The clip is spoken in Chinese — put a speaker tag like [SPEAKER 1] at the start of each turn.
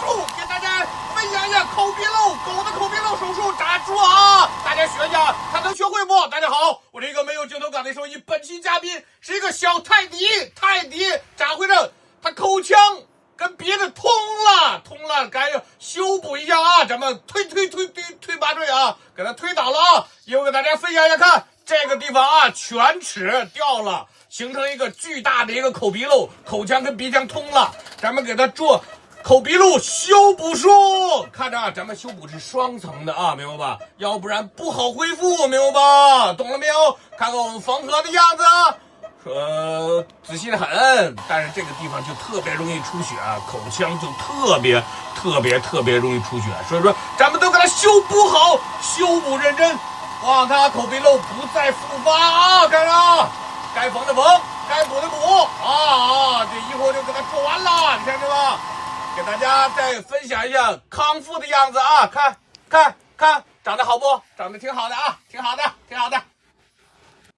[SPEAKER 1] 术，给大家分享一下口鼻漏，狗的口鼻漏手术咋做啊？大家学一下，看能学会不？大家好，我是一个没有镜头感的兽医，本期嘉宾是一个小泰迪，泰迪咋回事？他口腔跟鼻子通了，该修补一下啊！咱们推八队啊，给他推倒了啊！一会儿给大家分享一下，看这个地方啊，犬齿掉了，形成一个巨大的一个口鼻漏，口腔跟鼻腔通了，咱们给他做口鼻漏修补术。看着啊，咱们修补是双层的啊，明白吧？要不然不好恢复，明白吧？懂了没有？看看我们缝合的样子啊。仔细的很，但是这个地方就特别容易出血，口腔就特别容易出血，所以说咱们都给它修补好，修补认真，让它口鼻漏不再复发啊！看着，该缝的缝，该补的补啊！这一会儿就给它做完了，你看着吧？给大家再分享一下康复的样子啊！看，长得好不？长得挺好的啊，挺好的。